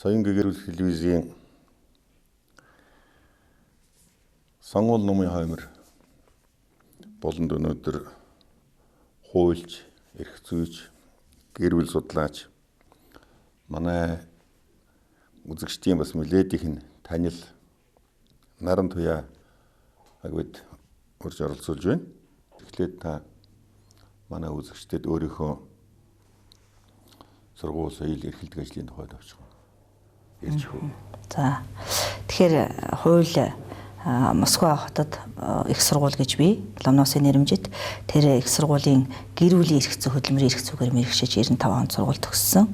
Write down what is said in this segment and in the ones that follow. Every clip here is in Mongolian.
Соён гэгэрүүл телевизийн сонгуул номын хоймор болонд өнөөдөр хуульч, эрх зүйч, гэр бүл судлаач манай үзэгчдийн бас мүлээдийнх нь танил наран туяа агвд урьж оролцуулж байна. Тэгэхээр та манай үзэгчдэд өөрийнхөө сургууль, соёл, эрхлэлт ажлын тухайд авчих. За тэгэхээр хууль Москва хотод их сургууль гэж бий Ломносын нэрмжит тэр их сургуулийн гэр бүлийн эрх зүй хөдөлмөрийн эрх зүйгээр мэргэшиж 95 онд сургууль төгссөн.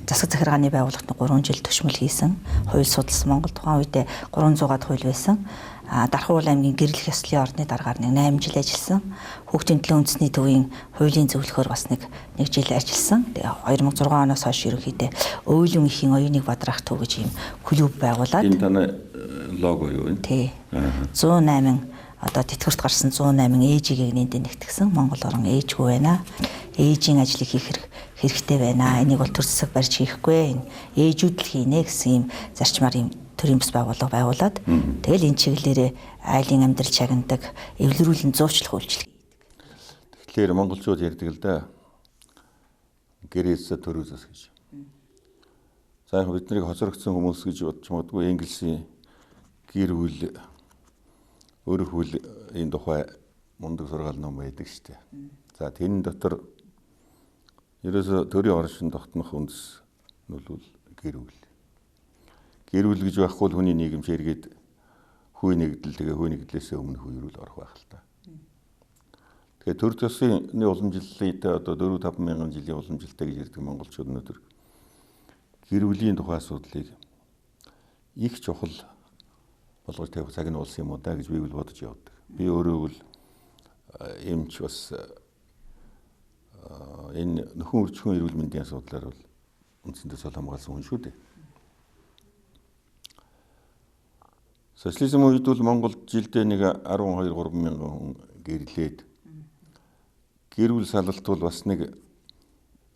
Засаг захиргааны байгууллагт 3 жил төшмөл хийсэн. Хууль судалсан Монгол тухайн үед 300-аад хууль байсан. Дархуул аймгийн гэрлэх ёслолын ордны дараагаар 8 жил ажилласан. Хүүхдийн төлөө үндэсний төвийн хуулийн зөвлөхөөр бас нэг жил ажилласан. Тэгээ 2006 оноос хойш ерөнхийдөө Өөлөн ихийн оюуныг бадраах төв гэж ийм клуб байгуулад. Энэ таны лого юу вэ? Тий. 108 одоо тэтгэврт гарсан 108 ээжийг нэгдэн нэгтгсэн Монгол орон ээжгүй байна. Ээжийн ажлыг хийх хэрэгтэй байна. Энийг бол төр засаг барьж хийхгүй. Ээжүүд л хийнэ гэсэн ийм зарчмаар ийм төрийн бас байгууллага байгуулад тэгэл энэ чиглэлээр айлын амьдрал чагнадаг, эвлэрүүлэн зуучлах үйлчлэг хийдэг. Тэгэхээр монголчууд ярьдаг л да. Гэрээсээ төрөөс гэж. За яг биднийг хоцрогдсон хүмүүс гэж бодч магадгүй Инглисийн гэр бүл өөрөх бүлийн тухай мундаг сургаал ном байдаг шүү дээ. За тэн дотор ерөөсө төрийн оршин тогтнох үндэс нь бол гэр бүл. Гэр бүл гэж байхгүй л хүний нийгэмч эргээд хүй нэгдэл тэгээ хүй нэгдлээсээ өмнө хүй рүү орох байх л та. Тэгэхээр төр төсвийн уламжлалтай одоо 4-5 мянган жилийн уламжлалтай гэж ярьдаг монголчууд өнөөдөр гэр бүлийн тухай асуудлыг их чухал болгож тавих цаг нь болсон юм уу да гэж би бол бодож явдаг. Би өөрөө бол эмч бас энэ нөхөн үржихүүн эрүүл мэндийн асуудлаар бол үндсэндээ цол хамгаалсан хүн шүү дээ. Социализм үед бол Монголд жилдээ нэг 12-3 мянган хүн гэрлээд гэр бүл салалт бол бас нэг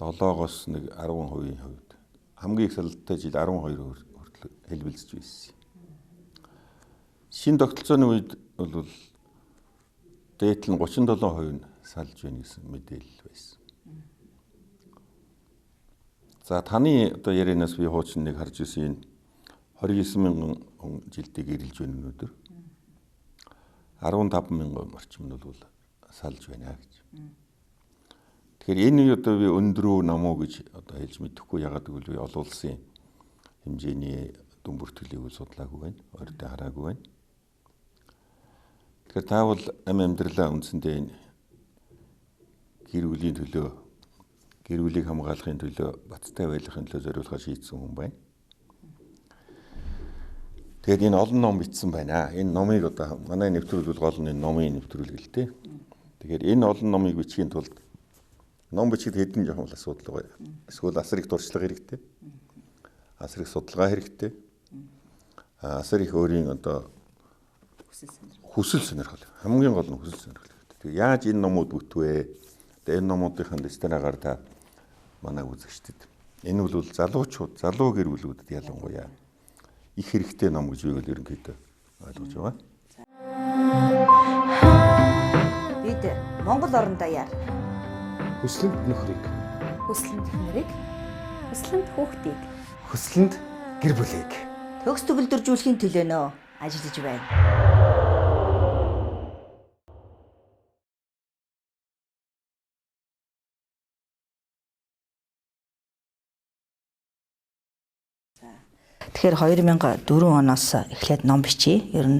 7-оос нэг 10% хувьд хамгийн их салалттай жил 12 хүртэл хэлбэлзэж байсан. Шинэ тогтолцооны үед бол дээдл нь 37% нь салж байна гэсэн мэдээлэл байсан. За таны одоо ярианаас би хуучин нэг харж ирсэн энэ 29 мянган хүн жилдээ гэрэлж байна өнөөдөр. 15 мянган орчим нь бол салж байна гэж. Тэгэхээр энэ одоо би өндрөө намуу гэж одоо хэлж мэдэхгүй ягаад гэвэл би олон улсын хэмжээний дүн бүртгэлийг судлаагүй байна. Ойртой хараагүй байна. Тэгэхээр та бол амьдралаа үндсэндээ энэ гэр бүлийн төлөө, гэр бүлийг хамгаалахын төлөө, баттай байхын төлөө зориулахаар шийдсэн хүн байна. Тэгээд энэ олон ном бичсэн байна. Энэ номыг одоо манай нэвтрүүлэг гол нь номын нэвтрүүлэг л дээ. Тэгэхээр энэ олон номыг бичихийн тулд ном бичихэд хэдэн жоохон асуудал байгаа. Эсвэл асар их дуршлага хэрэгтэй. Асар их судалгаа хэрэгтэй. Асар их өөрийн одоо хүсэл сонирхол. Хамгийн гол нь хүсэл сонирхол хэрэгтэй. Тэгээ яаж энэ номууд бүтвэ? Тэгээ энэ номуудын дэстрагаар та манай үзэгчдэд энэ бол залуучууд, залуу гэр бүлүүдэд ялангуяа их хэрэгтэй ном гэж би бол ерөнхийдөө ойлгож байгаа. Бид Монгол орон даяар хүслэнд нөхрийг, хүслэнд эхнэрийг, хүслэнд хүүхдийг, хүслэнд гэр бүлийг төгс төгөлдржүүлэхийн төлөөнөө ажиллаж байна. Тэгэхээр 2004 оноос эхлээд ном бичиж, ер нь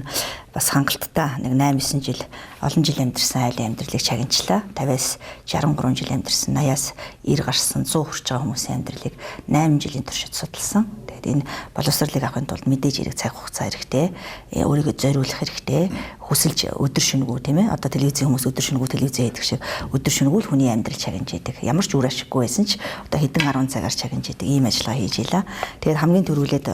бас хангалттай нэг 8-9 жил олон жил амьдэрсэн айлын амьдралыг чагнажлаа. 50-аас 63 жил амьдэрсэн, 80-аас 90 гарсан 100 хүрч байгаа хүмүүсийн амьдралыг 8 жилийн туршид судалсан. Тэгээд энэ боловсролыг авахын тулд мэдээж хэрэг цаг хугацаа хэрэгтэй, өөрийгөө зориулах хэрэгтэй, хүсэлж өдөр шөнөгүй тийм ээ. Одоо телевизийн хүмүүс өдөр шөнөгүй телевизээ хийдэг шиг өдөр шөнөгүй л хүний амьдрал чагнаж идэг. Ямар ч үр ашиггүй байсан ч одоо хэдэн 10 цагаар чагнаж идэг. Ийм ажиллагаа хийж ийла. Тэгээд хамгийн түрүүлээд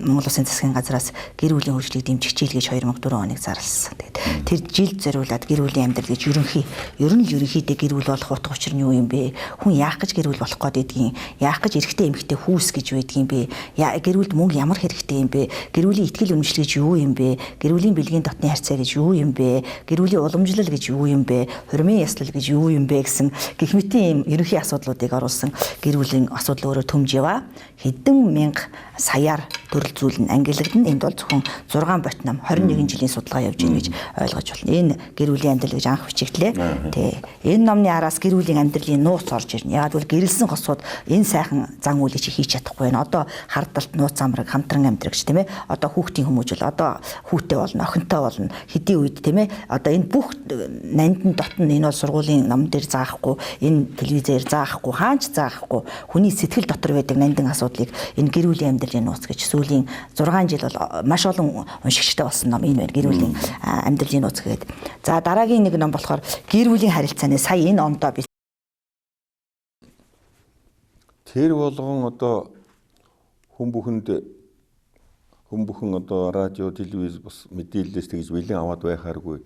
Монгол Улсын засгийн газраас гэр бүлийн хөгжлийг дэмжих жил гэж 2004 оныг зарласан. Тэгээд тэр жилд зориулаад гэр бүлийн амьдрал гэж ер нь ерөнхийдөө гэр бүл болох утга учир нь юу юм бэ? Хүн яах гэж гэр бүл болох гээд идэгин? Яах гэж эрэгтэй эмэгтэй хүүс гэж байдгийн бэ? Гэр бүлд мөнгө ямар хэрэгтэй юм бэ? Гэр бүлийн итгэл үнэмшил гэж юу юм бэ? Гэр бүлийн бэлгийн дотны харьцаа гэж юу юм бэ? Гэр бүлийн уламжлал гэж юу юм бэ? Хормын яслал гэж юу юм бэ гэсэн гэх мэт ийм ерөнхий асуудлуудыг оруулсан гэр бүлийн асуудал өөрөө төмж яваа. Хэдэн мянга саяар төрөл зүйл нь ангилагдана. Энд бол зөвхөн 6 ботном 21 жилийн судалгаа явж байна гэж ойлгож байна. Энэ гэр бүлийн амьдрал гэж анх бичигдлээ. Тэ. Энэ номны араас гэр бүлийн амьдралын нууц орж ирнэ. Яг бол гэрэлсэн хосууд энэ сайхан зан үйлийг хийж чадахгүй байна. Одоо хардалт нууц амраг хамтран амьдрагч тийм ээ. Одоо хүүхдийн хүмүүжил одоо хүүтэй болно, охинтой болно. Хэдийн үед тийм ээ. Одоо энэ бүх нандин дотн энэ бол сургуулийн ном дээр заахгүй, энэ телевизээр заахгүй, хаанч заахгүй. Хүний сэтгэл дотор байдаг нандин асуудлыг энэ гэр бүлийн амьдралын нууц гэж сүүлийн 6 жил бол маш олон уншигчтай болсон ном энэ байна. Гэр бүлийн амьдралын нууц гэдэг. За дараагийн нэг ном болохоор гэр бүлийн харилцааны сая энэ ондоо би тэр болгон одоо хүн бүхэн одоо радио, телевиз бас мэдээлэлээс тэгж бэлэн аваад байхааргүй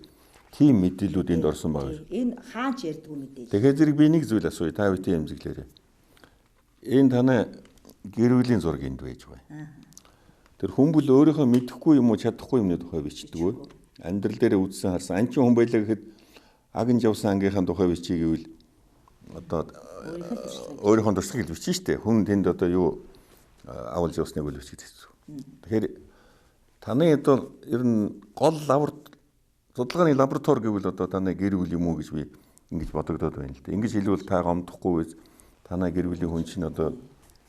тийм мэдээлүүд энд орсон байгаа. Энэ хаанч ярьдгүй мэдээлэл. Тэгэхээр зэрэг би нэг зүйл асууя, та бүхэн эмзэглээрэй. Энэ танай гэр бүлийн зураг энд байж байна. Тэр хүмүүс өөрийнхөө мэдэхгүй юм уу чадахгүй юмны тухай бичдэг үү? Амьдрал дээр үзсэн харсан. Анчин хүн байлаа гэхэд агнж явсан ангийнхаа тухай бичиж гэвэл одоо өөрийнхөө туршлагыг бичнэ шүү дээ. Хүн тэнд одоо юу авалж явсныг үл бичиж хэвчээ. Тэгэхээр таны одоо ер нь гол судалгааны лаборатори гэвэл одоо таны гэр бүл юм уу гэж би ингэж бодогдоод байна л дээ. Ингэж хэлвэл та гомдохгүй биз? Танай гэр бүлийн хүн чинь одоо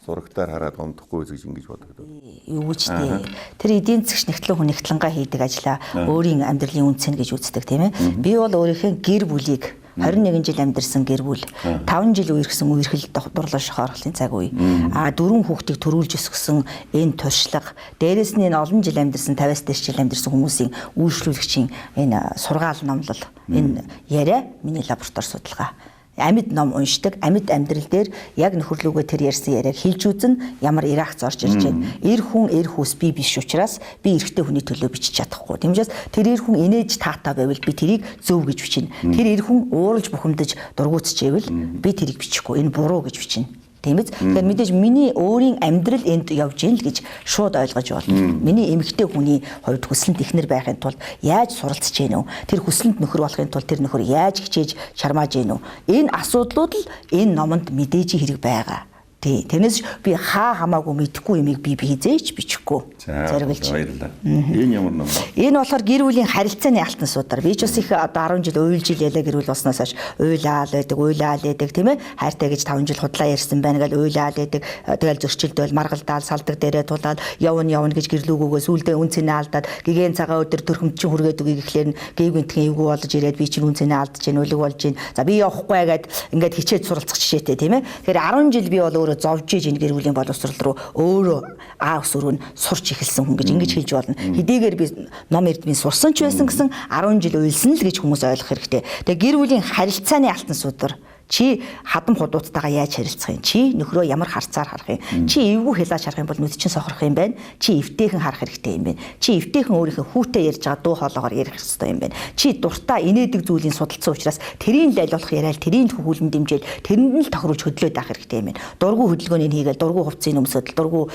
зурагтаар хараад гомдохгүй гэж ингэж бодогдоод. Юу гэж тий. Тэр эдийн засгч нэгтлэн хүн нэгтлэнгаа хийдэг ажлаа өөрийн амьдралын үнцэн гэж үздэг тийм ээ. Би бол өөрийнхөө гэр бүлийг 21 жил амьдарсан гэр бүл 5 жил үерхсэн үерхэл дурлал шохоорлын цаг үе 4 хүүхдийг төрүүлж өсгсөн энэ туршлага дээрэс нь энэ олон жил амьдарсан 50-аас дээш жил амьдарсан хүмүүсийн үйлчлүүлэгчийн энэ сургаал номлол энэ яриа миний лаборатори судалгаа амьд ном уншдаг, амьд амьдрал дээр яг нөхөрлөгөө тэр ярьсан яриаг хэлж үзэн ямар реакц орж ирж байна. Эр хүн эр хүүс би биш учраас би эрэгтэй хүний төлөө бичиж чадахгүй. Тиймээс тэр эр хүн инээж таатай байвал би тэрийг зөв гэж бичнэ. Тэр эр хүн ууралж бухимдаж дургуутчихвэл би тэрийг бичихгүй. Энэ буруу гэж бичнэ. Тийм ээ. Тэгэхээр мэдээж миний өөрийн амьдрал энд явж ийн л гэж шууд ойлгож байна. Миний эмэгтэй хүний хувьд хүслэнт ихнэр байхын тулд яаж суралцж гэнэ үү? Тэр хүслэнт нөхөр болохын тулд тэр нөхөр яаж хичээж чармааж гэнэ үү? Энэ асуудлууд л энэ номонд мэдээж хэрэг байгаа. Тэрнээс би хамаагүй мэдэхгүй юмыг би хизээч бичихгүй. Зориглож. Баярлалаа. Энэ ямар ном бэ? Энэ болохоор гэр бүлийн харилцааны алтан судар. Би ч бас их одоо 10 жил уйлж ялаа гэр бүл болсноос хойш уйлаал байдаг тийм ээ. Хайртай гэж 5 жил худлаа ярьсан байна гэл уйлаал байдаг. Тэгэл зөрчилдөөл маргалдаал салдаг дээрээ тулаад явна гэж гэрлүүгөөгөө сүулдэ үнцэнэ алдаад гигэн цагаан өдөр төрхөмд чинь хүргээд үгүй гэхлээр гээвгэнтхэн эвгүй болж ирээд би чинь үнцэнэ алдаж гин үлэг болж гин. За би явахгүй гэд ингээд хичээд суралцах жишээтэй тийм ээ. Тэгэхээр 10 жил би бол зовж иж энэ гэр бүлийн боловсрол руу өөрөө ус өрөө нь сурч эхэлсэн хүн гэж ингэж хэлж болно. Хэдийгээр би ном эрдмийн сурсан ч байсан гэсэн 10 жил уйлсан л гэж хүмүүс ойлгох хэрэгтэй. Тэгээ гэр бүлийн харилцааны алтан судар чи хадам худуудтайгаа яаж харилцах юм? Чи нөхрөө ямар харцаар харах юм? Чи эвгүй хэлж харах юм бол нүд чинь сохрох юм байна. Чи эвтэйхэн харах хэрэгтэй юм байна. Чи эвтэйхэн өөрийнхөө хүүтэй ярьж байгаа дуу хоолоогоор ярих хэрэгтэй юм байна. Чи дуртай инээдэг зүйлийн судалсан учраас тэрийн л аль болох яриад тэрийн хөвүүлэн дэмжээл тэрэнд л тохируулж хөдлөөд авах хэрэгтэй юм байна. Дургу хөдөлгөөнийг хийгээл дургу хувцсыг өмсөдөл дургу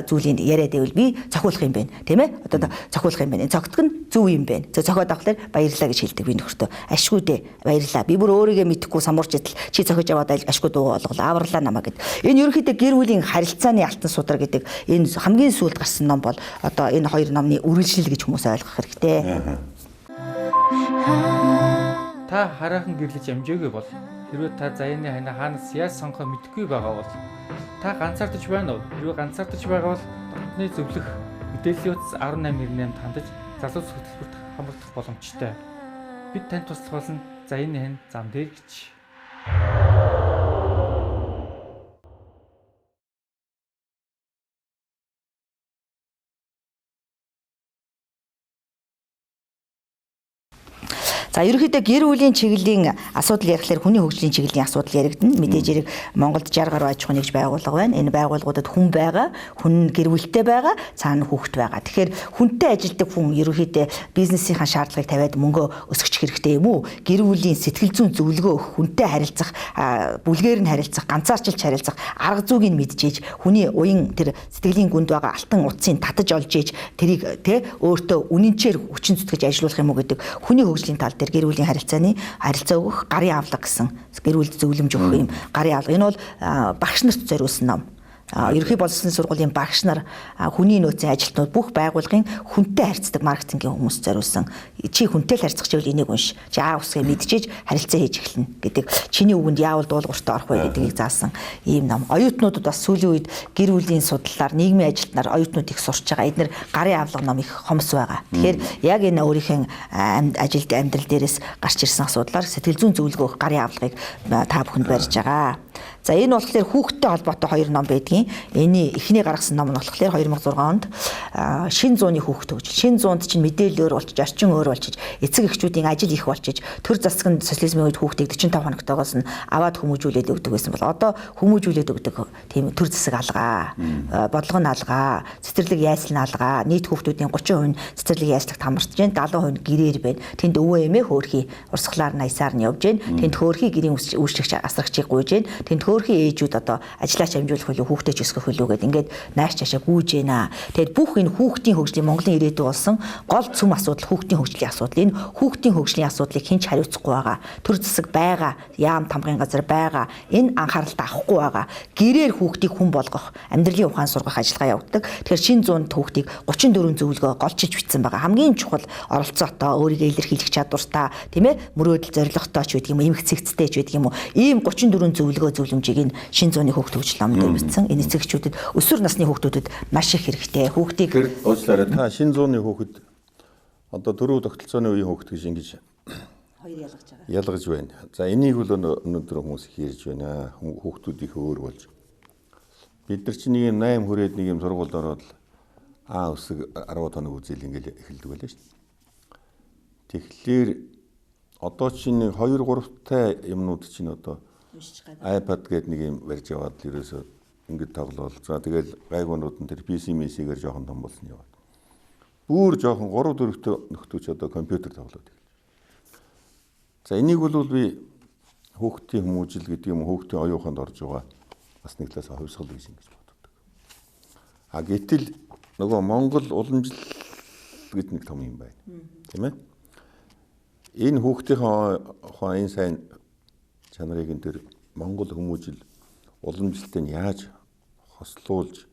зүйлийг яриад байвал би цохиулах юм байна. Тийм ээ? Одоо цохиулах юм байна. Энэ цогтг нь зөв юм байна. Цохиод авахлаар баярлалаа гэж хэлдэг би нөхөртөө. Ашгүй дээ. Баярлалаа. Би бүр өөрийгөө мэдхгүй самуурч идэл чи цохиж аваад ашгүй дуу олголоо аварлаа намаа гэд. Энэ ерөнхийдөө гэр бүлийн харилцааны алтан судар гэдэг энэ хамгийн сүүлд гарсан ном бол одоо энэ хоёр номны үргэлжлэл гэж хүмүүс ойлгох хэрэгтэй. Та хараахан гэрлэж амжаагүй бол хэрвээ та заяаны хана хаанаас яаж сонгохоо мэдэхгүй байгаа бол та ганцаардаж байна уу? Хэрвээ ганцаардаж байгаа бол дотны зөвлөх мэдээллийн утас 1898 хандаж залуус хөтөлбөрт хамрагдах боломжтой. Бид танд туслах болно. За энэ хэн зам дээр гэж. За ерөнхийдөө гэр бүлийн чиглэлийн асуудал ярихлаар хүний хөгжлийн чиглэлийн асуудал яригдана. Мэдээж хэрэг Монголд 60 гаруй аж ахуй нэгж байгууллага байна. Энэ байгууллагуудад хүн байгаа, хүн гэр бүлтэй байгаа, цаана хүүхэд байгаа. Тэгэхээр хүнтэй ажилдаг хүн ерөнхийдөө бизнесийнхаа шаардлагыг тавиад мөнгө өсгөх хэрэгтэй юм уу? Гэр бүлийн сэтгэл зүйн зөвлөгөө өгөх, хүнтэй харилцах, бүлгээр нь харилцах, ганцаарчилж харилцах арга зүйг нь мэдчихэж, хүний уян тэр сэтгэлийн гүнд байгаа алтан утсыг татаж олж ээж тэрийг өөртөө үнэнчээр хүчин зүтгэж ажилуулах юм уу гэдэг хүний хөгжлийн тал дээр гэр бүлийн харилцаа өгөх, гарын авлага гэсэн гэр бүлд зөвлөмж өгөх юм гарын авлага. Энэ бол багш нарт зориулсан ном. Ерөнхий боловсролын сургуулийн багш нар, хүний нөөцийн ажилтнууд бүх байгууллагын хүнтэй харьцдаг маркетингийн хүмүүс зориулсан. Чи хүнтэй л харьцах чивэл энийг унш. Чи усгээ мэдчихэж харилцаа хийж эхэлнэ гэдэг. Чиний үгэнд яавал дуулууртаа орох вэ гэдгийг заасан ийм ном. Оюутнуудад бас сүүлийн үед гэр бүлийн судлалаар, нийгмийн ажилтнаар оюутнууд их сурч байгаа. Эдгээр гарын авлага ном их хомс байгаа. Тэгэхээр яг энэ өөрийнхөө ажилд амьдрал дээрээс гарч ирсэн асуудлаар сэтгэл зүйн зөвлөгөө өгөх гарын авлагыг та бүхэнд барьж байгаа. За энэ болохоор хүүхдтэй холбоотой 2 ном байдгийн. Эний эхний гаргасан ном нь болохоор 2006 онд шин зууны хүүхд хөгжил. Шин зуунд чинь мэдээлэл өөр болчих, орчин өөр болчих, эцэг эхчүүдийн ажил их болчих, төр засгийн социализмын үед хүүхдийг 45 хоногтойгоос нь аваад хүмүүжүүлээд өгдөг байсан бол одоо хүмүүжүүлээд өгдөг тийм төр засаг алгаа, бодлого нь алгаа, цэцэрлэг яйсл нь алгаа, нийт хүүхдүүдийн 30% цэцэрлэг яйслагт хамарч जैन 70% гэрээр байна. Тэнд өвөө эмээ хөөрхий урсгалаар нь аясаар нь явж जैन. Тэнд хөөрхий гэрийн үйлчлэгч асрагчийг гуйж जैन. Тэнд хөөрхий ээжүүд одоо ажиллаач амжуулах хөлөө хүүхдээ ч өсгөх хөлөө гэдэг ингээд нааш чашаа гүйж байна. Тэгэд бүх энэ хүүхдийн хөгжлийн Монголын ирээдүй болсон гол цөм асуудал хүүхдийн хөгжлийн асуудал. Энэ хүүхдийн хөгжлийн асуудлыг хэн ч хариуцахгүй байгаа. Төр засаг байгаа, яам тамгын газар байгаа. Энэ анхааралтай авахгүй байгаа. Гэрээр хүүхдийг хүн болгох, амьдралын ухаан сургах ажиллагаа явагддаг. Тэгэхээр шин зуунд хүүхдийг 34 зөвлөгөө голчиж бичсэн байгаа. Хамгийн чухал оролцоотой, өөрийгөө илэрхийлэх чадвартай, тийм ээ, мөрөөдөл зорилготой ч гэдэг юм уу, эмх цэгцтэй ч гэдэг юм уу. Ийм 34 зөвлөгөө зөвлөмжийг энэ шин зууны хүүхд хөгжил номд бичсэн. Энэ эцэгчүүдэд өсвөр насны хүүхдүүдэд маш их хэрэгтэй. Хүүхдийг уучлаарай. Та шин зууны хүүхэд одоо дөрөв тогтолцооны үеийн хүүхэд гэж ингэж хоёр ялгаж байгаа. Ялгаж байна. За энийг бол өнөөдөр хүмүүс ярьж байна. Хүүхдүүд их өөр болж. Бид нар чинь нэг 8 хүрээд нэг юм сургуульд ороод А өсөг 10 тоног үзэл ингээл эхэлдэг байлаа шүү дээ. Тэгэхээр одоо чинь 2 3 та юмнууд чинь одоо iPad гэдэг нэг юм барьж яваад ерөөсөө ингээд тоглоол. За тэгэл гайгуунууд нь тэр PC мэсигээр жоохон том болсон яваад. Бүр жоохон 3 4-т нөхдөөч одоо компьютер тоглоод эхэлж. За энийг бол би хүүхдийн хүмүүжил гэдэг юм хүүхдийн оюуханд орж байгаа бас нэг талаас хувьсгал гэж ингэж боддог. А гэтэл нөгөө Монгол уламжлал гэдэг нэг том юм байна. Тийм ээ? Энэ хүүхдийнхээ энэ сайн чанарыг энэ төр Монгол хүмүүжил уламжлалтай нь яаж хослуулж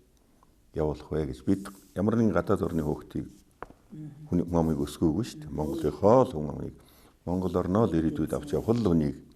явуулах вэ гэж бид ямар нэгэн гадаад орны хүүхдийг хүн амыг өсгөөгүй шүү дээ. Монголынхоо л хүн амыг Монгол орноо л ирээдүйд авч явах л үнийг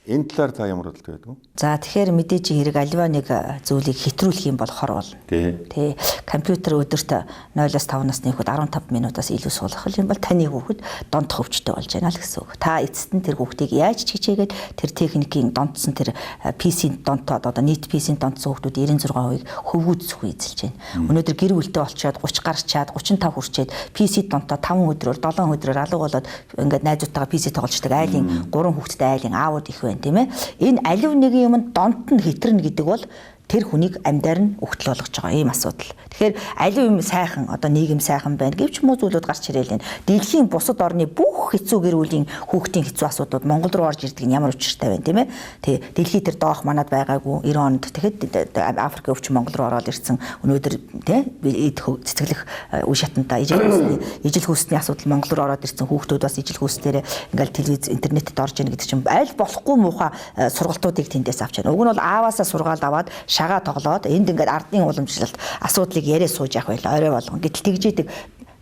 энэ талаар та ямар бодлоо гэдэг вэ? За тэгэхээр мэдээж хэрэг альва нэг зүйлийг хэтрүүлэх юм бол хор болно. Тий. Компьютер өдөрт 0-5 насны хүүхэд 15 минутаас илүү суулгах юм бол таны хүүхэд донд хөвчтэй болж байна л гэсэн үг. Та эцэст нь тэр хүүхдийг яаж ч хичээгээд тэр техникийн донтсон тэр PC-ийн донтоод одоо нийт PC-ийн донтсон хүүхдүүд 96% хөвгүүдсөх эзэлж байна. Өнөөдөр гэр бүлтэй болчоод 30 гарчаад 35 хүрчээд PC донтоод 5 өдрөөр 7 өдрөөр алга болоод ингээд найзуудтайгаа PC тоглолцдог айлын 3 хүүхэдтэй айлын аауд их байна. Тийм ээ. Энэ алив нэг юмд донт нь хитрнэ гэдэг бол тэр хүнийг амьдаар нь өгтөл болгож байгаа ийм асуудал. Тэгэхээр алив юм сайхан одоо нийгэм сайхан байна гэвч муу зүйлүүд гарч ирэл энэ. Дэлхийн бусад орны бүх хэцүү гэр бүлийн хүүхдийн хэцүү асуудлууд Монгол руу орж ирдэг нь ямар учиртай байна тийм ээ. Тий. Дэлхий тэр доох манад байгаагүй 90 онд тэгэхэд Африк өвчин Монгол руу ороод ирсэн. Өнөөдөр тий цэцэглэх үе шатанда ижил хүйсний асуудал Монгол руу ороод ирсэн хүүхдүүд бас ижил хүйсдээр ингээл телевиз интернетэд орж ийн гэдэг чинь аль болохгүй муухай сургалтуудыг тэндээс авч байна. Уг нь бол ааваасаа сургаалд аваад шагаа тоглоод энд ингээд ардын уламжлалт асуудлыг яриа сууж явах байла орой болгон. Гэтэл тэгж идэг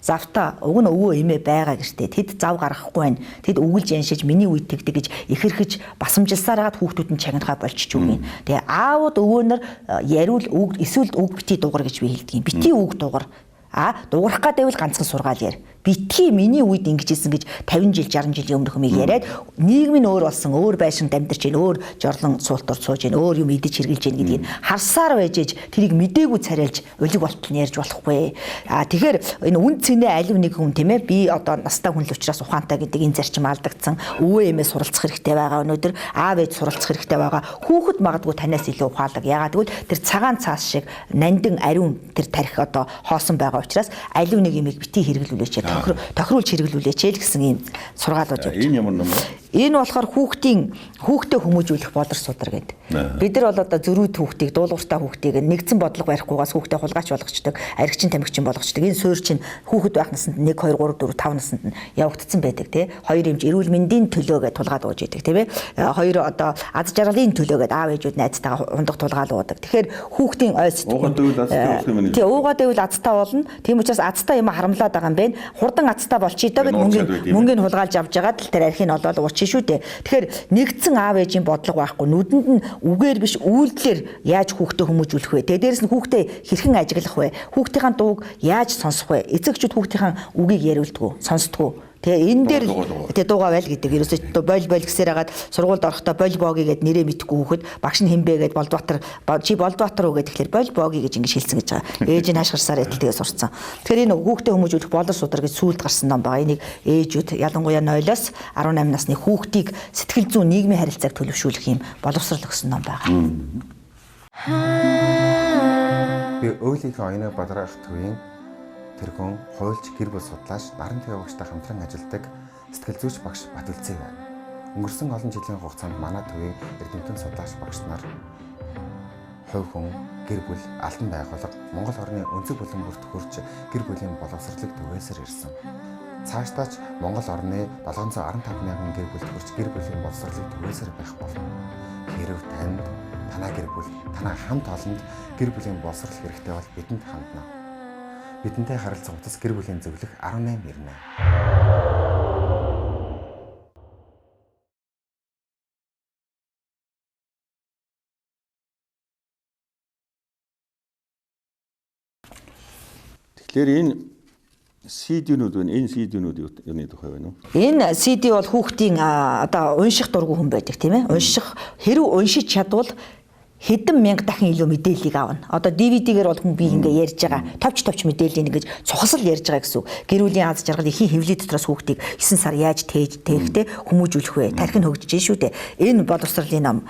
завта уг нь өвөө эмээ байгаа гэртээ тэд зав гаргахгүй байна. Тэд өгүүлж яншиж миний үед тэгдэг гэж ихэрхэж басамжилсаар хагаад хүүхдүүд нь чагнахаа болчих юм. Тэгээ аауд өвөөнөр яриул үг эсвэл үг бити дугар гэж би хэлдэг юм. Бити үг дугар Дуурах гэдэг бол ганцхан сургаал яар. Битгий миний үед ингэж исэн гэж 50 жил 60 жилийн өмнөх юмыг яриад нийгэм нь өөр болсон, өөр байшинд амьдарч байна, өөр жорлон суултур сууж байна, өөр юм идэж хэрглэж байна гэдгийг харсаар байж ээж тэрийг мдээгүй царайлж улиг болтол нь ярьж болохгүй. Тэгэхээр энэ үн цэнэ аль нэг хүн тийм ээ би одоо настай хүн л учраас ухаантай гэдэг энэ зарчим алдагдсан. Өвөө эмээ суралцах хэрэгтэй байгаа өнөөдөр, аав ээж суралцах хэрэгтэй байгаа. Хүүхэд магадгүй танаас илүү ухаалаг. Ягаад гэвэл тэр цагаан цаас шиг нандин ариун тэр тарих одоо хоосон байгаа учраас аль нэг юмыг битгий хэрэглүүлээч, тохируулж хэрэглүүлээч л гэсэн ийм сургаалууд явж байна. Энэ ямар ном вэ? Энэ болохоор хүүхдээ хүмүүжүүлэх бодор судар гэдэг. Бид нар бол одоо зөрүүд хүүхдийг, дуулууртай хүүхдийг нэгдсэн бодлого барихгүйгаас хүүхдээ хулгайч болгочдөг, аригчин тамхичин болгочдөг. Энэ суурь чинь хүүхэд байх насанд 1 2 3 4 5 насанд нь явагдсан байдаг тий. Хоёр эмч эрүүл мэндийн төлөө гэж тулгаад ууж идэг тийм ээ. Хоёр одоо аз жаргалын төлөө гэж аав ээжүүд найзтайгаа ундах тулгаал уудаг. Тэгэхээр хүүхдийн ой уугаад байвал азтай болох юм байна. Тий, уугаад байвал азтай болно. Тийм учраас азтай юм харамлаад байгаа юм байна. Хурдан азтай болчихё доо гэд мөнгөний хулгайлж авч жагаад л тэр архийг олоод уучих шүү дээ. Тэгэхээр нэгдсэн аав ээжийн бодлого байхгүй. Нүдэнд нь үгээр биш үйлдэлээр яаж хүүхдээ хүмүүжүүлэх вэ? Тэгээ дээрэс нь хүүхдээ хэрхэн ажиглах вэ? Хүүхдийн дууг яаж сонсох вэ? Эцэгчүүд хүүхдийн үгийг яриулдаг, сонсдог. Тэгээ энэ дээр тэгээ дуугаа байл гэдэг. Ерөөсөө бойл гэсээр хагаад сургуульд орохдоо боль боги гэд нэрээ мэдгүй хүүхэд багш нь хинбэ гэд Болдбаатар чи Болдбаатар уу гэд тэгэхээр боль боги гэж ингэж хэлсэн гэж байгаа. Ээж нь хашгирсаар эдэлтэйгээ сурцсан. Тэгэхээр энэ хүүхдээ хүмүүжүүлэх болор судар гэж сүүлд гарсан ном байгаа. Энийг ээжүүд ялангуяа 0-оос 18 насны хүүхдийг сэтгэл зүйн нийгмийн харилцааг төлөвшүүлэх юм боловсрал өгсөн ном байгаа. Би өвлийнхээ оюуныг бодрох төвийн тэргүүн хуульч гэр бүл судлаач наран төвийн багштай хамтран ажилладаг сэтгэл зүйч багш Батүлцээ байна. Өнгөрсөн олон жилийн хугацаанд манай төвийн эрдэмтэн судлаач багш нар хувь хүн, гэр бүл, албан байгууллага, Монгол орны өнцөг бүлээн бүрт хүрч гэр бүлийн боловсролыг түгээсээр ирсэн. Цаашдаач Монгол орны 715 мянган гэр бүлд хүрч гэр бүлийн боловсролыг түгээсээр байх болно. Хэрв танд, танай гэр бүл, танай хамт олонд гэр бүлийн боловсрол хэрэгтэй бол бидэнд хандна. Бидэнтэй харилцах утас гэр бүлийн зөвлөх 18 ирнэ. Тэгэхээр энэ CD-нүүд байна. Энэ CD-нүүд юуны тухай байна уу? Энэ CD бол хүүхдийн одоо унших дургүй хүн байдаг тийм ээ. Унших хэрэг уншиж чадвал хэдэн мянга дахин илүү мэдээллийг аавна. Одоо DVD-гээр бол хүн би ингээ ярьж байгаа. Товч мэдээллийг ингэж цухасл ярьж байгаа гэсэн үг. Гэр бүлийн аз жаргал ихийн хэвлэл дотроос хүүхдийг 9 сар яаж тээгтэй хүмүүжүүлэх вэ? Тархин хөгжиж шүү дээ. Энэ боловсролын ном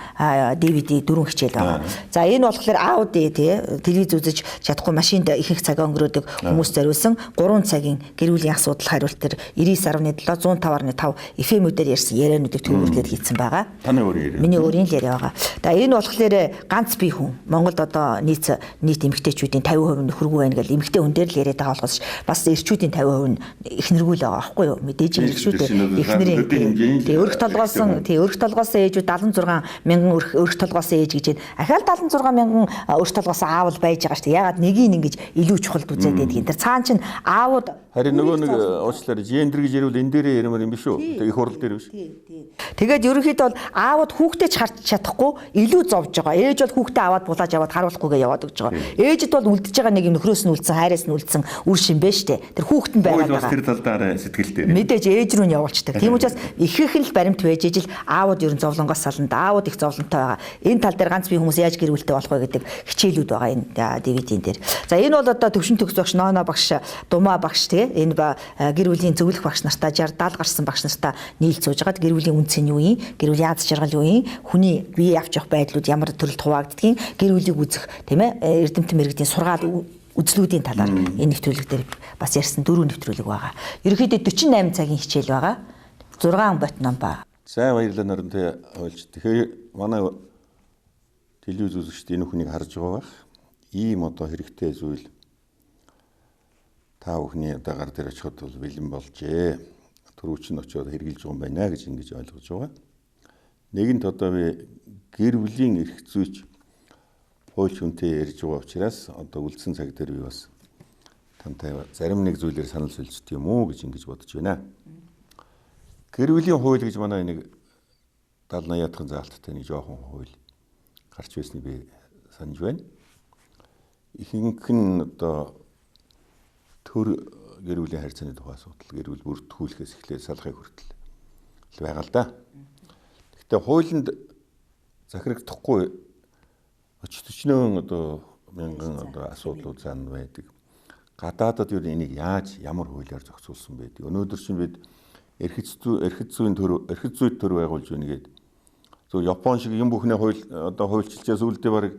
DVD 4 хичээл байгаа. За энэ болохоор аауд телевиз үзэж чадахгүй машинд их цаг өнгөрөөдөг хүмүүс зориулсан 3 цагийн гэр бүлийн асуудал хариулт төр 99.7 105.5 FM-үүдээр ярьсан яриануудыг төвөрлөд хийсэн байгаа. Таны өөрийн яриа. Миний өөрийн л яриа байгаа. За энэ болохоор ганц бие хүн Монголд одоо нийт эмэгтэйчүүдийн 50% нь нөхөргүй байна гэж эмэгтэй хүн дээр л яриад байгаа болохоос бас эрчүүдийн 50% нь эхнэргүй л байгаа байхгүй юу? Мэдээж эрчүүд эхнэрийн өрх толгоосон ээжүүд 76 мянган өрх толгоосон ээж гэж байна. Ахаал 76 мянган өрх толгоосон аавал байж байгаа шүү дээ. Ягаад нэгийг ингэж илүү чухалд үзээд байдаг юм. Тэр цаан чинь аауд харин нөгөө нэг уучлаарай гендер гэж ярил энэ дээрээ ярмаар юм биш үү? Тэг их хурал дээр биш. Тэгээд ерөнхийдөө бол аауд хүүхдээ ч харж чадахгүй илүү зовж байгаа. Ээж бол хүүхдээ аваад булааж аваад харуулахгүйгээ яваад өгч байгаа. Ээжд бол үлдэж байгаа нэг юм нөхрөөс нь үлдсэн, хайраас нь үлдсэн үр шим бэ штэ. Тэр хүүхэд нь байгаа. Бас тэр талдаараа сэтгэлтэй. Мэдээж ээж рүү нь явуулчихдаг. Тийм учраас ихэнх нь л баримт байж ижил аауд ерөн зовлонгоос сална. Аауд их зовлонтой байгаа. Энэ тал дээр ганц бие хүмүүс яаж гэр бүлтэй болох вэ гэдэг хичээлүүд байгаа энэ DVD-ийн дээр. За энэ бол одоо төвшин төгс багш, ноно багш, думаа багш тэгээ энэ гэр бүлийн зөвлөх багш нартай 60 70 гарсан багш нартай нийлж сууж байгаад гэр бүлийн үнц нь юу юм? Гэр бүлийн аз жаргал юу юм? Хүний бие авч явах байдлууд ямар төрөлд хуваагддгийг гэр бүлийг үзэх тийм ээ эрдэмтэн мэрэгдийн сургаал үзлүүдийн талаар энэ нэвтрүүлэг дээр бас ярьсан 4 нэвтрүүлэг байгаа. Ерөнхийдөө 48 цагийн хичээл байгаа. 6 бот ном ба. За баярлалаа нарантай ойлж. Тэгэхээр манай телевиз үзэгчид энэ хүнийг харж байгаа бах. Ийм одоо хэрэгтэй зүйл та бүхний одоо гар дээр очиход бол бэлэн болжээ. Түрүүч нь очиод хэрглэж байгаа юм байна гэж ингэж ойлгож байгаа. Нэгэнт одоо би гэр бүлийн эрх зүйч хууль хүнтэй ярьж байгаа учраас одоо үлдсэн цаг дээр би бас тантай зарим нэг зүйлээр санал солилцд юм уу гэж ингэж бодож байна. Гэр бүлийн хууль гэж манай нэг 70-80-ийн заалттай нэг жоохон хууль гарч байсныг би санаж байна. Ихэнх нь одоо төр гэр бүлийн харьцааны тухай асуудал, гэр бүл бүртгүүлэхээс эхлээд салахыг хүртэл байгаа л да. Гэхдээ хуулинд захирагдахгүй өчтөчнөө одоо мянган одоо асуудлууд зан байдаг. Гадаадад юу энийг яаж ямар хуулиар зохицуулсан байдаг. Өнөөдөр чинь бид эрхэт зүйн төр байгуулж байна гэдэг. Зөв Япон шиг юм бүхний одоо хуульчилчаас үлдээ бараг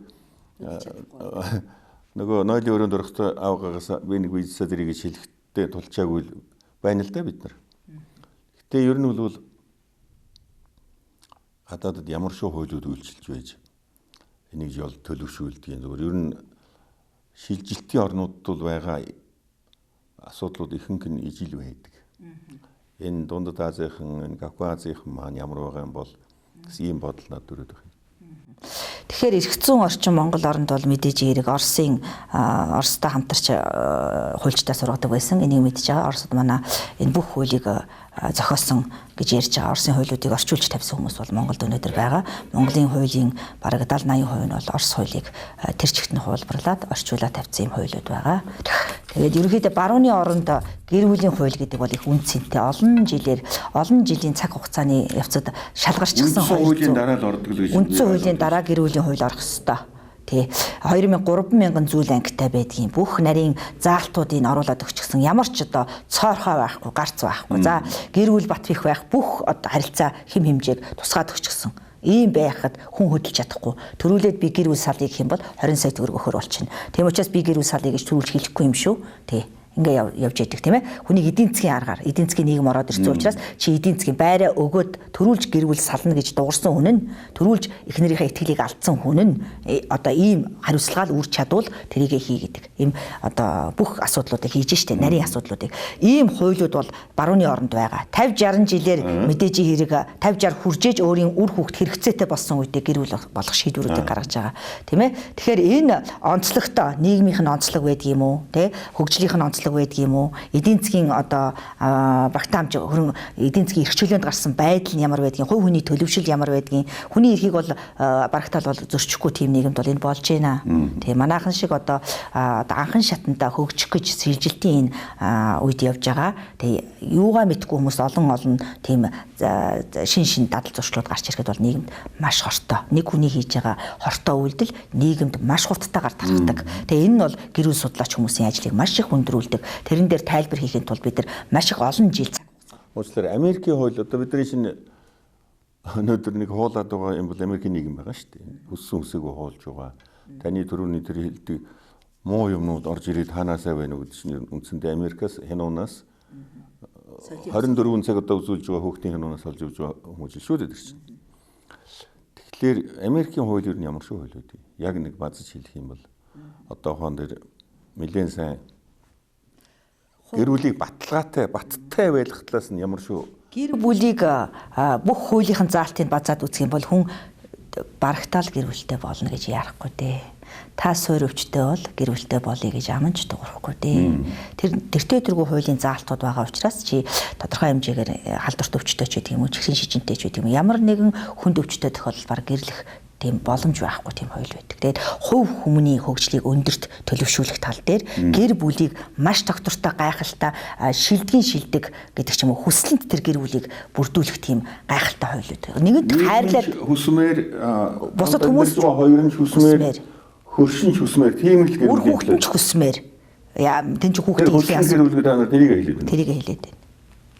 нөгөө нойлын өрөөнд орохтой авгаагаас би нэг виза зэрэг шилхэхтэй тулчаагүй байна л да бид нар. Гэтэ ер нь бол гадаадад ямар шүү хуулиуд үйлчилж байж энийг жол төлөвшүүлдэг. Зөвхөн ер нь шилжилтийн орнуудад бол байгаа асуудлууд ихэнх нь ижил байдаг. Энэ Дундад Азийн, энэ Кавказын маань ямар байгаа юм бол гэсэн ийм бодол надад төрөд байна. Тэгэхээр эрх зүйн орчин Монгол оронд бол мэдээж эерэг Оростой хамтарч хуульчдаа сургадаг байсан. Энийг мэдж байгаа. Оросд манай энэ бүх хуулийг зохиосон гэж ярьж байгаа. Оросын хуулиудыг орчуулж тавьсан хүмүүс бол Монголд өнөөдөр байгаа. Монголын хуулийн бараг 70-80% нь бол Орос хуулийг тэр чигт нь хуулбарлаад орчуулаад тавьсан юм хуулиуд байгаа. Тэгээд ерөнхийдөө барууны оронд гэр бүлийн хууль гэдэг бол их үн цэнтэй олон жилийн цаг хугацааны явцад шалгарчихсан хуулийн дараа л ордог л гэж. Үндсэн хуулийн дараа гэр бүлийн хууль орох ёстой. Тэ 2000-3000 зүйл ангитай байдгийн бүх нарийн заалтуудыг оруулаад өгчихсэн. Ямар ч одоо цоорхой байхгүй, гарц байхгүй. За гэр бүл бат бих байх бүх одоо харилцаа хэм хэмжээг тусгаад өгчихсэн. Ийм байхад хүн хөдөлж чадахгүй. Төрүүлээд би гэр бүл салъя гэх юм бол 20 сая төгрөг өгөхөр болчихно. Тийм учраас би гэр бүл салъя гэж төрүүлж хэлэхгүй юм шүү. Тэ. Ингээ явж яадаг тийм ээ. Хүнийг эдийн засгийн аргаар, эдийн засгийн нийгэм ороод ирсэн учраас чи эдийн засгийн байраа өгөөд төрүүлж гэр бүл сална гэж дуурсан хүн нь, төрүүлж эхнэрийнхээ итгэлийг алдсан хүн нь одоо ийм хариуцлагаа үрж чадвал тэрийгэ хий гэдэг. Ийм одоо бүх асуудлуудыг хийж штэ, нарийн асуудлуудыг. Ийм хуулиуд бол барууны оронд байгаа. 50-60 жилээр мэдээж хэрэг 50-60 хүржээж өөрийн үр хүүхд хэрэгцээтэй болсон үедээ гэр бүл болох шийдвэрүүдийг гаргаж байгаа. Тийм ээ. Тэгэхээр энэ онцлогтой нийгмийнх нь онцлог байдаг юм уу? Тэ хөгжлийнх нь онцлог байдаг юм уу? Эдийн засгийн одоо багтаамж хөрөн эдийн засгийн эрхчлөөнд гарсан байдал нь ямар байдгийг, хувь хүний төлөвшил ямар байдгийг, хүний эрхийг бол барагтаал бол зөрчихгүй тийм нийгэмд бол энэ болж байна. Тэгээ манайхан шиг одоо анхан шатанда хөгжих гэж сэлжилтийн үед явж байгаа. Тэгээ юугаа мэдгүй хүмүүс олон тийм шин дадал зуршлууд гарч ирэхэд бол нийгэмд маш хортой. Нэг хүний хийж байгаа хортой үйлдэл нийгэмд маш хурдтайгаар тархдаг. Тэгээ энэ нь бол гэр бүл судлаач хүмүүсийн ажлыг маш их хүндрүүлдэг. Тэрэн дээр тайлбар хийхэд тулд бид нар маш их олон жил цаг хугацаа. Уучлаарай, Америкийн хууль одоо бидний чинь өнөөдөр нэг хуулаад байгаа юм бол Америкийн нийгэм байгаа шүү дээ. Хүссэн хүсээгүй хуулж байгаа. Таны төрөний тэр хэлдэг муу юмнууд орж ирээд ханаасаа байна гэдэг чинь үндсэндээ Америкаас хянуунаас 24 цаг одоо үзүүлж байгаа хүүхдийн хянуунаас олж явж байгаа хүмүүс шүү дээ тэр чинь. Тэгэхээр Америкийн хууль юу ямар шүү хууль үү? Яг нэг базж хэлэх юм бол одоохон дээр нэлээд сайн гэр бүлийг баттай байлгах талаас нь ямар шүү? Гэр бүлийг бүх хуулийнхын заалтыг базаад үзэх юм бол хүн барагтаал гэр бүлтэй болно гэж яарахгүй дээ. Та суурь өвчтэй бол гэр бүлтэй болъё гэж аманч дуурахгүй дээ. Тэртээ тэргүй хуулийн заалтууд байгаа учраас чи тодорхой хэмжээгээр халдварт өвчтэй ч гэдэг юм уу, чихрийн шижинтэй ч гэдэг юм уу, ямар нэгэн хүнд өвчтэй тохиолдолд гэрлэх тийм боломж байхгүй тийм хууль байдаг. Тэгээд хувь хүмүүний хөгжлийг өндөрт төлөвшүүлэх тал дээр гэр бүлийг маш тогтвортой гайхалтай шилдэг гэдэг ч юм уу хүслэнт тэр гэр бүлийг бүрдүүлэх тийм гайхалтай хууль байдаг. Нэгэнт хайрлал хүсмээр бусад хүмүүс хоёр нь хүсмээр хөршин ч хүсмээр тийм л гэр бүл хүүхдэн ч хүсмээр яа тэн чи хүүхдийн хэлхий асуудал тэрийг хэлээд байна. Тэрийг хэлээд байна.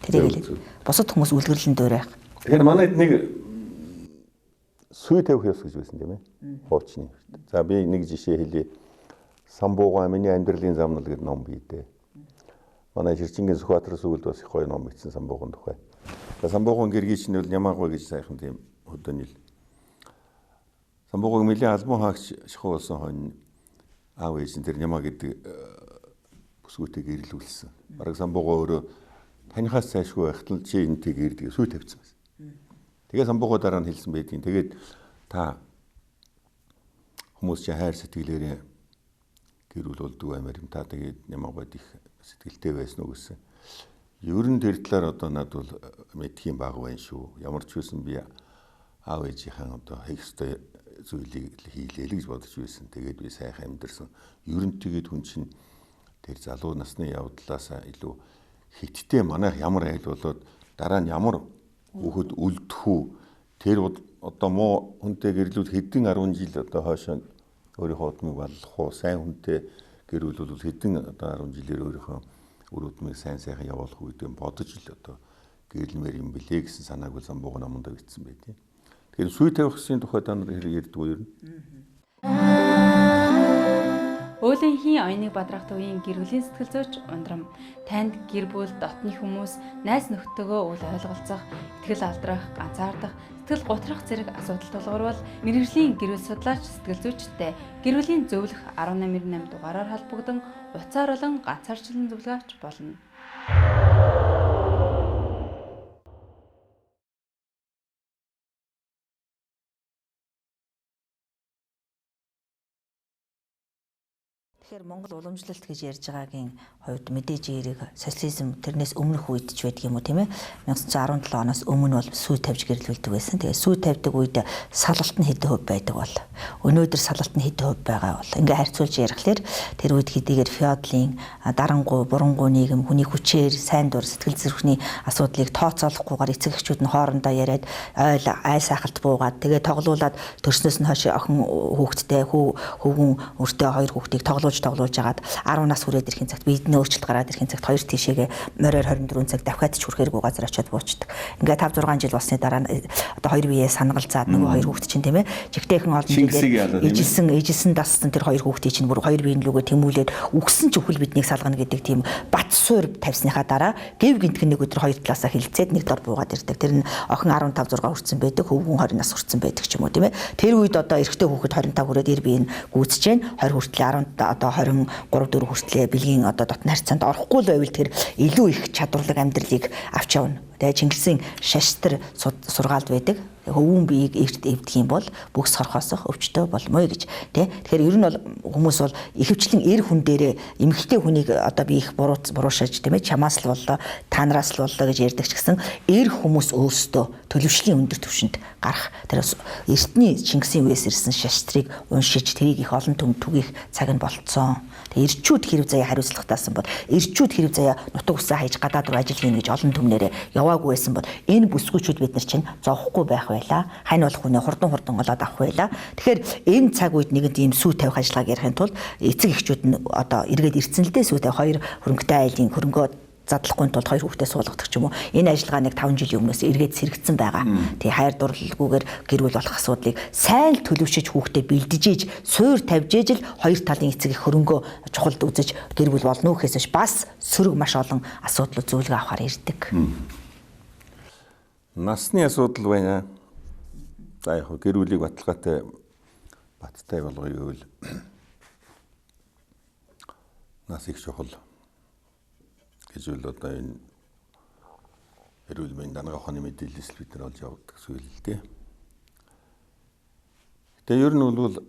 Тэрийг хэлээд. Бусад хүмүүс үлгэрлэн дөөр байх. Тэгэхээр манайд нэг сүй тавих ёс гэж байсан тийм ээ. Хуучны. За би нэг жишээ хэлье. Самбуугай миний амьдралын замнал гэдэг ном бий дээ. Манай Ширчингийн Сүхбаатар сүгэлд бас их гоё ном бичсэн Самбуугын тухай. Самбуугын гэргий чинь бол Ямаагүй гэж сайхан тийм хөдөөнөл. Самбуугын мөлийн албан хаагч шахуу болсон хонь аав ээж нь тэр Ямаа гэдэг бүсгүйтэй гэрлүүлсэн. Бараг Самбуугаа өөрөө танихаас цаашгүй байхтал чи энтэй гэрдэг сүй тавьсан байсан. Тэгээ Самбуугаа дараа нь хэлсэн байдгийн. Тэгээд та хүмүүс чи хайр сэтгэлээрээ гэрүүл болдгоо амир юм та тэгээд Ямаагаад их сэтгэлтэй байсан уу гэсэн. Ер нь тэр талаар одоо надад бол мэдхийн баг байна шүү. Ямар ч байсан би аав ээжийнхэн одоо хийх ёстой зүйлийг хийлээ л гэж бодож байсан. Тэгээд би сайхан амьдэрсэн. Ер нь тэгээд хүн чинь тэр залуу насны явдлаас илүү хиттэй манайх ямар айл болоод дараа нь ямар хүүхэд үлдэх үү тэр одоо муу хүнтэй гэрлүүл хэдэн 10 жил одоо хойшоо өөрийнхөө удмыг баллах уу сайн хүнтэй гэр бүл бол хэдэн одоо 10 жилээр өөрийнхөө үр удмыг сайн сайхан явуулах үедээ бодож л одоо гэрэлмээр юм блэ гэсэн санааг бол Замбууг намундаа бичсэн байдیں۔ Тэгэхээр сүй тавих хэсгийн тухай та нар хэрэг ярьдаг уу ер нь? Өөлийн хийн оюуныг бадрах төвийн гэр бүлийн сэтгэл зүйч Ундрам танд гэр бүл, дотны хүмүүс, найз нөхдөдөө үл ойлголцох, итгэл алдрах, ганцаардах, сэтгэл гутрах зэрэг асуудал тулгарвал мэргэжлийн гэр бүл судлаач сэтгэл зүйчтэй гэр бүлийн зөвлөх 1898 дугаараар холбогдсон уцаар болон ганцаарчлан зөвлөгөө авч болно. Тэгэхээр Монгол уламжлалт гэж ярьж байгаагийн хувьд мэдээж эерэг социализм тэрнээс өмнөх үед ч байдаг юм уу тийм ээ 1917 оноос өмнө бол сүй тавьж гэрлүүлдэг байсан. Тэгээ сүй тавьдаг үед салалт нь хэдэн хувь байдаг бол өнөөдөр салалт нь хэдэн хувь байгаа бол ингээ харьцуулж ярихлаар тэр үед хэдийгээр феодлын дарангуй бурангуй нийгэм хүний хүчээр сайн дур сэтгэл зүрхний асуудлыг тооцоолохгүйгээр эцэг эхчүүд нь хоорондоо яриад айл сайхалт буугаад тэгээ тоглуулад төрснөөс нь хойш охин хүүхэдтэй хөвгүн өртөө хоёр хүүхдийг тоглуулж агаад 10 нас хүрээд ирэхин цагт бидний өөрчлөлт гараад ирэхин цагт хоёр тишээгээ мороор 24 цаг давхиад ч хүрэхэргүй газар очиод буучдаг. Ингээ 5 6 жил болсны дараа одоо хоёр биеэ сангалзаад нөгөө хоёр хүүхэд чинь тийм ээ жигтэйхэн олон жилээр ижилсэн дассан тэр хоёр хүүхдийн чинь бүр хоёр биеийн лүгөө тэмүүлээд үгсэн ч өхөл биднийг салгана гэдэг тийм бат суур тавьсныхаа дараа гэв гинтгэн нэг өдөр хоёр талаасаа хилцээд нэг дор буугаад ирдэг. Тэр нь охин 15 6 хүрсэн байдаг, хөвгүн 20 нас хүрсэн байдаг ч юм уу тийм ээ. Тэр үед одоо эрэгтэй хүүхэд 25 хүрээд ир биеийн гүйцэж जैन 20 хүртэл 10 одоо 23 4 хүртлээ бэлгийн одоо дотны харьцаанд орохгүй л байвал тэр илүү их чадварлаг амьдралыг авч явна. Тэгээ Чингисийн шаштар сургаалд байдаг. Хөвгүн биеийг эрт эвдэх юм бол бүхс хорхоосох өвчтөй болмоо гэж тий. Тэгэхээр ер нь бол хүмүүс бол ихэвчлэн эр хүн дээрээ эмэгтэй хүнийг одоо би их буруушааж тийм ээ чамаас л боллоо танараас л боллоо гэж ярьдаг ч гэсэн эр хүмүүс өөрсдөө төлөвшлийн өндөр түвшинд гарах тэр эртний Чингисийн үеэс ирсэн шаштрыг уншиж тэрийг их олон түгийх цаг нь болцсон. Тэгээ эрчүүд хэрэг заяа хариуцлагатаасан бол эрчүүд хэрэг заяа нутаг усаа хайж гадаад руу ажил хийнэ гэж олон түмнэрээ яваагүй байсан бол энэ бүсгүүчүүд бид нар чинь зовхгүй байх байлаа. Хань болох хүнээ хурдан голоод авах байлаа. Тэгэхээр энэ цаг үед нэгэн тийм сүй тавих ажиллагааг ярихын тулд эцэг эхчүүд нь одоо эргээд ирсэн л дээ сүй тавих хоёр хөрөнгөтэй айлын хөрөнгөө задлахгүй тулд хоёр хүүхдээ суулгадаг ч юм уу. Энэ ажиллагааныг 5 жилийн өмнөөс эргээд сэргэгдсэн байгаа. Тэгээ хайр дурлалгүйгээр гэр бүл болох асуудлыг сайн төлөвшөж хүүхдээ бэлдэж суур тавьж ижил хоёр талын эцэг их хөрөнгөө чухалд үзэж гэр бүл болно гэхээс бас сөрөг маш олон асуудал зөвлөгөө авахар ирдэг. Насны асуудал байна. За яг гэр бүлийг баталгаатай баттай болгоё гэвэл нас их чухал гэж үл одоо энэ эрүүл мэндийн дангаа ухааны мэдээлэлс бид нар олж явдаг зүйл л дээ. Тэгээ ер нь бол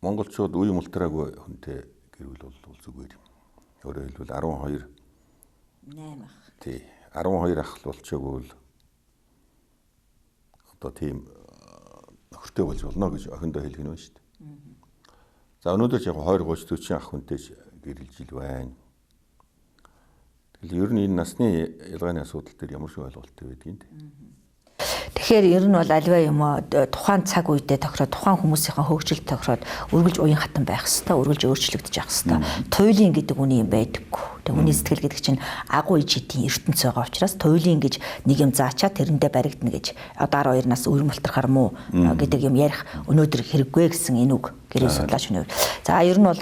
монголчууд үе мултраагүй хүнтэй гэр бүл бол зүгээр юм. Өөрөөр хэлбэл 8 ах. Тий. 12 ах болчихоогүй л одоо тийм нөхөртэй болж болно гэж охиндоо хэлгэн байна шүү дээ. За өнөөдөр яг 20 30 40 ах хүнтэй гэрэлж ил байна. Ер нь энэ насны ялгааны асуудал дээр ямар шиг ойлголттой байдгийг. Тэгэхээр ер нь бол альва юм тухайн цаг үедээ тохироод тухайн хүмүүсийн хөгжил тохироод үргэлж уян хатан байх хэвээр, үргэлж өөрчлөгдөж явах хэвээр. Туйлын гэдэг үний юм байдаггүй. Тэгээ хүний сэтгэл гэдэг чинь агуу иж хэдийн ертөнц байгаа учраас туйлын гэж нэг юм заачаад тэрэндээ баригдана гэж одоо 12 нас үр мултрахаар муу гэдэг юм ярих өнөөдөр хэрэггүй гэсэн энэ үг гэрээ судлаач өнөө. За ер нь бол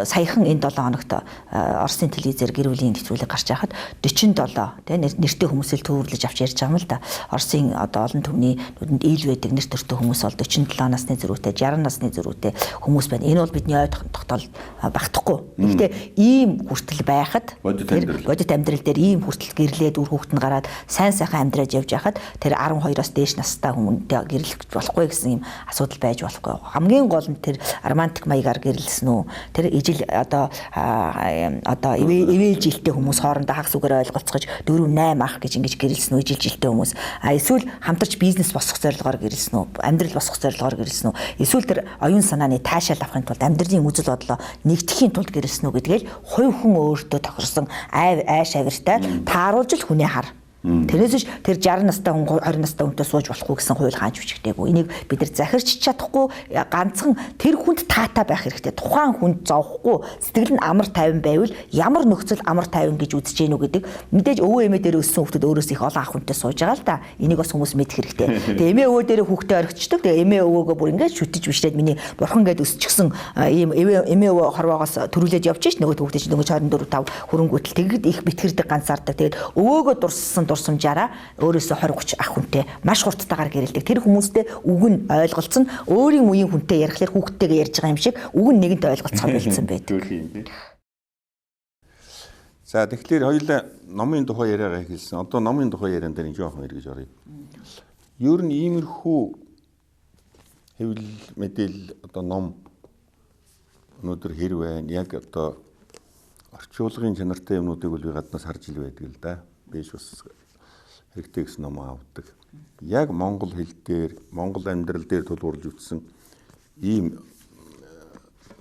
саяхан энэ 7 хоногт Оросын телевизээр гэр бүлийн нэвтрүүлэг гарч байхад 47 тий нэртэй хүмүүсэл төвөрлөж авч ярьж байгаа юм л да. Оросын одоо олон түвний нүдэнд ийл байдаг нэр төртэй хүмүүс бол 47 насны зэрүүтэй 60 насны зэрүүтэй хүмүүс байна. Энэ бол бидний ой тогтоол багтахгүй. Гэхдээ ийм хүртэл байхад бодит амьдрал дээр ийм хүртэл гэрлээд үр хүүхэд нь гараад сайн сайхан амьдраад явж байхад тэр 12-оос дээш настай хүмүүнтэй гэрлэх болохгүй гэсэн ийм асуудал байж болохгүй. Хамгийн гол нь тэр романтик маягаар гэрэлсэн үү? Тэр ижил одоо эвэл жилтэй хүмүүс хоорондоо хагас үгээр ойлголцож 4 8 ах гэж ингэж гэрэлсэн үү? Ижил жилтэй хүмүүс. Эсвэл хамтарч бизнес босгох зорилгоор гэрэлсэн үү? Амьдрал босгох зорилгоор гэрэлсэн үү? Эсвэл тэр оюун санааны таашаал авахын тулд амьдралын үзэл бодлоо нэгтгэхийн тулд гэрэлсэн үү гэдгээл хувь хүн өөртөө тохирсон айш авиртай тааруулж л хүнээ хар. Тэрнээс тэр 60 настай хүн 20 настай хүнтэй сууж болохгүй гэсэн хууль хааж бичгдээгүй. Энийг бид нар захирч чадахгүй ганцхан тэр хүнд таатай байх хэрэгтэй. Тухайн хүнд зовхгүй сэтгэл нь амар тайван байвал ямар нөхцөл амар тайван гэж үзэж гэнүү гэдэг мэдээж өвөө эмээ дээр өссөн хүмүүс өөрөөс их олон ах хүнтэй сууж байгаа л да. Энийг бас хүмүүс мэдэх хэрэгтэй. Тэгээ эмээ өвөө дээр хүүхдээ орхичдаг. Тэгээ эмээ өвөөгөө бүр ингэж шүтэж бишрээд миний бурхан гээд өсчихсэн ийм эмээ өвөө хорвоогоос төрүүлээд явж ш нөгөө хүүхдээ чинь нөгөө 24 5 хөрөнгөтл тэгэд их битгэрдэг ганцаардаг. Тэгээд өвөөгөө дурсамжаараа өөрөөсөө 20 30 ах хүнтэй маш хурдтайгаар гэрэлдэг. Тэр хүмүүстэй үг нь ойлголцсон өөрийн үеийн хүнтэй ярихлаар хүүхдтэйгээ ярьж байгаа юм шиг үг нь нэгэнт ойлголцохоор байлцсан байдаг. За тэгэхээр хоёулаа номын тухай яриагаа хэлсэн. Одоо номын тухай яриан дээр жоохон эргэж оръё. Ер нь иймэрхүү хэвлэл мэдээлэл одоо ном өнөөдөр хэрэг байна. Яг одоо орчуулгын чанартай юмнуудыг бол би гаднаас харж ил байдаг л да. Биш бас хэрэгтэй гэсэн ном авдаг. Яг монгол хэл дээр, монгол амьдрал дээр тулгуурлаж үтсэн ийм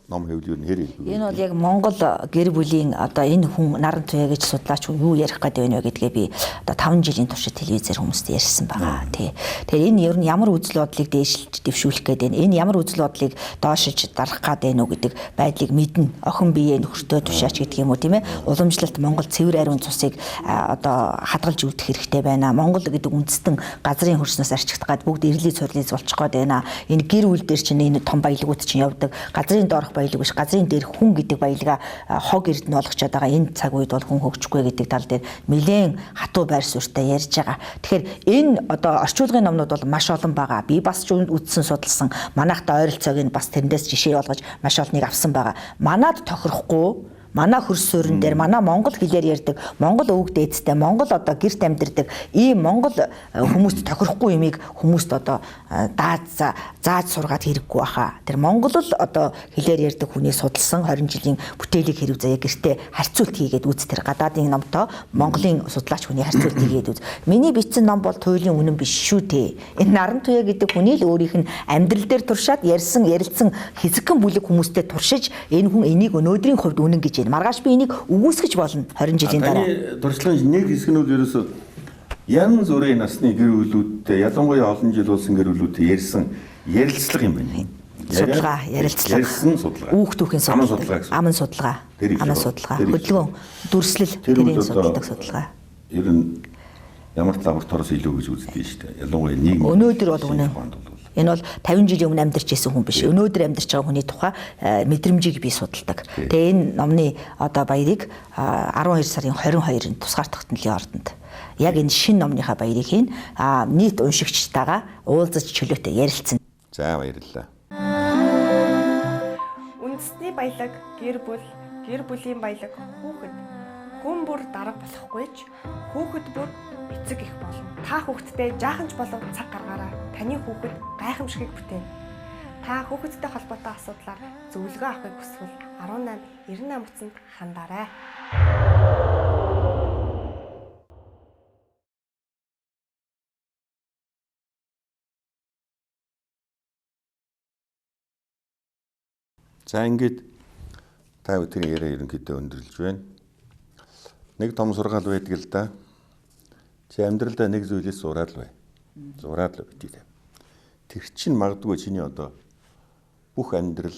ном хэвлэл нь хэрэг. Энэ бол яг монгол гэр бүлийн одоо энэ хүн наран туяа гэж судлаач юу ярих гэдэг вэ гэдгээ би одоо 5 жилийн туршид телевизээр хүмүүст ярьсан байгаа. Тэгэхээр энэ ер нь ямар үзэл бодлыг дээшилж дэвшүүлэх гэдэг энэ ямар үзэл бодлыг доошиж дарах гэдэг нү гэдэг байдлыг мэднэ. Охин биеэ нөхөртөө тушаач гэдэг юм уу тийм ээ. Уламжлалт монгол цэвэр ариун цусыг одоо хадгалж үүдэх хэрэгтэй байна. Монгол гэдэг үндэстэн газрын хөрснөөс арчигдах гад бүгд ирлий цурлий зулчих гээд байна. Энэ гэр бүл дээр чинь энэ том баялагууд чинь явдаг. Газрын доорх баялаг биш газрын дээр хүн гэдэг баялгаа хог эрдэнэ болгочод байгаа энэ цаг үед бол хүн хөгжихгүй гэдэг тал дээр нэлээд хатуу байр суурьтай ярьж байгаа. Тэгэхээр энэ одоо орчуулгын номнууд бол маш олон байгаа. Би бас ч үдсэн судалсан. Манайхтай ойролцоог нь бас тэрнээс жишээ болгож маш олныг авсан байгаа. Манайд тохирохгүй манай хөрс суурин дээр манай монгол хэлээр ярьдаг, монгол өвөг дээдстэй, монгол одоо гэрт амьдардаг ийм монгол хүмүүст тохирохгүй юмыг хүмүүст одоо зааж сургаад хэрэггүй баха. Тэр монгол л одоо хэлээр ярьдаг хүний судалсан 20 жилийн бүтээлийг хэрэг заяа гэртээ харьцуулт хийгээд үз тэр гадаадын номтой монголын судлаач хүний харьцуулт хийгээд үз. Миний бичсэн ном бол туйлын үнэн биш шүү дээ. Энэ наран туяа гэдэг хүний л өөрийнх нь амьдрал дээр туршаад ярьсан, ярилцсан хэсэгхэн бүлэг хүмүүстэй туршиж энэ хүн энийг өнөөдрийн хувьд үнэн гэж маргааш би энийг үгүйсгэж болно 20 жилийн дараа. Таны туршлагын нэг хэсэг нь ерөөсөө янз бүрийн насны гэр бүлүүдтэй ялангуяа олон жил болсон гэр бүлүүдтэй ярьсан ярилцлага юм байна. Судалгаа, ярилцлага. Ярьсан судалгаа. Үүх түүхийн судалгаа. Аман судалгаа. Аман судалгаа. Хөдөлгөөн, дүрслэл тэрийн судалдаг судалгаа. Ер нь ямар ч лабораториос илүү гэж үздэг шүү дээ. Ялангуяа нийгэм. Өнөөдөр бол үнэн. Энэ бол 50 жилийн өмнө амьдарч байсан хүн биш. Өнөөдөр амьдарч байгаа хүний тухай мэдрэмжийг би судалдаг. Тэгээ энэ номны одоо баярыг 12 сарын 22-нд тусгаар тогтнолын ордонд яг энэ шинэ номныхаа баярыг хийн нийт уншигчтайгаа уулзаж чөлөөтэй ярилцсан. За баярлалаа. Үндэсний баялаг гэр бүлийн баялаг хүүхэд хүн бүр дарга болохгүй ч хүүхэд бүр эцэг их болно. Та хүүхэдтэй жаахан ч болов цаг гаргаараа таны хүүхэд гайхамшигыг бүтээн. Та хүүхэдтэй холбоотой асуудлаар зөвлөгөө авахыг хүсвэл 18 98 утсанд хандаарай. За ингээд та бүхэн яриа ерөнхийдөө өндөрлж байна. Нэг том сургаал байдаг л да. Чи амьдралдаа нэг зүйлээс зураад л бай. Зураад л битээ. Тэр чинь магадгүй чиний одоо бүх амьдрал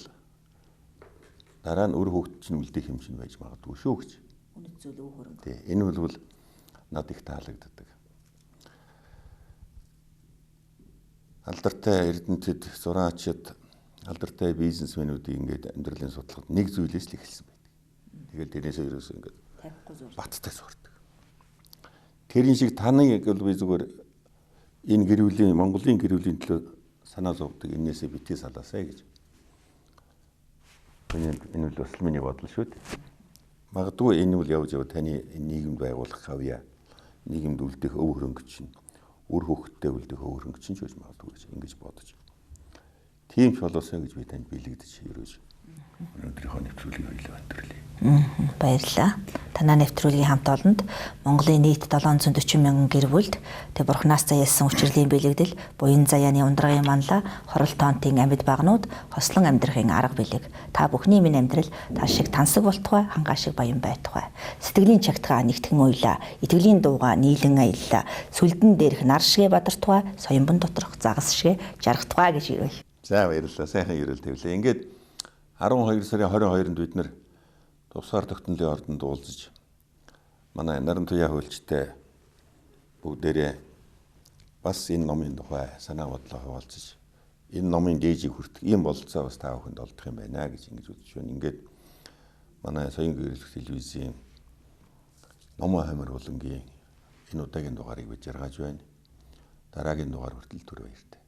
дараа нь өр хөвгт чинь үлдээх юм чинь байж магадгүй шүү гэж. Үнэт зүйл өөр. Тий, энэ бол над их таалагддаг. Алдартай эрдэмтэд, зураачид, алдартай бизнесмэнүүдийн ингээд амьдралын судалгад нэг зүйлээс л эхэлсэн байдаг. Тэгээд тэрнээсээ ерөөсөө ингээд баттай зурдаг. Тэрийн шиг таныг бол би зүгээр энэ гэр бүлийн Монголын гэр бүлийн төлөө санаа зовдөг энээсээ битгий салаасай гэж. Энэ бол бас миний бодол шүү дээ. Магадгүй энэ бол явж таны нийгэмд байгуулах хавьяа, нийгэмд үлдэх өв хөрөнгө чинь, үр хөвгттэй үлдэх өв хөрөнгө чинь ч гэж магадгүй ингэж бодож. тийм ч болоосоо гэж би танд бэлэгдэж ерөөж өнөөдрийнхөө нэвтрүүлгийг хоёулаа өндөрлөе. Баярлалаа. Танай нэвтрүүлгийн хамт олонд Монголын нийт 740 мянган гэр бүлд тэг бурхнаас заяасан учрлийн бэлэгдэл, буян заяаны ундрагын манлаа, хорол тоонтын амьд багнууд, хослон амьдрахын арга билэг. Та бүхний минь амьдрал та шиг тансаг болтугай, хангаа шиг баян байтугай. Сэтгэлийн чагтгаа нэгтгэн уйлаа, итгэлийн дууга нийлэн аяллаа. Сүлдэн дээрх нар шигэ бадартугай, соёмбон доторх загас шигэ жаргатугай гэж ирвэл. За баярлалаа. Сайхан ирэл тавилаа. Ингээд 12 сарын 22-нд бид нэр тусгаар тогтнолын ордонд уулзаж манай наран туяа хөлчтэй бүгдээрээ бас энэ номын тухай санаа бодлоо хуваалцаж энэ номын дээжийг хүртэх ийм бололцоо бас та бүхэнд олдох юм байна гэж ингэж үзэж байна. Ингээд манай соён гэрэлх телевизийн номын хамар хөлөнгийн энэ удаагийн дугаарыг бид жаргаж байна. Дараагийн дугаар хүртэл түр баяртай.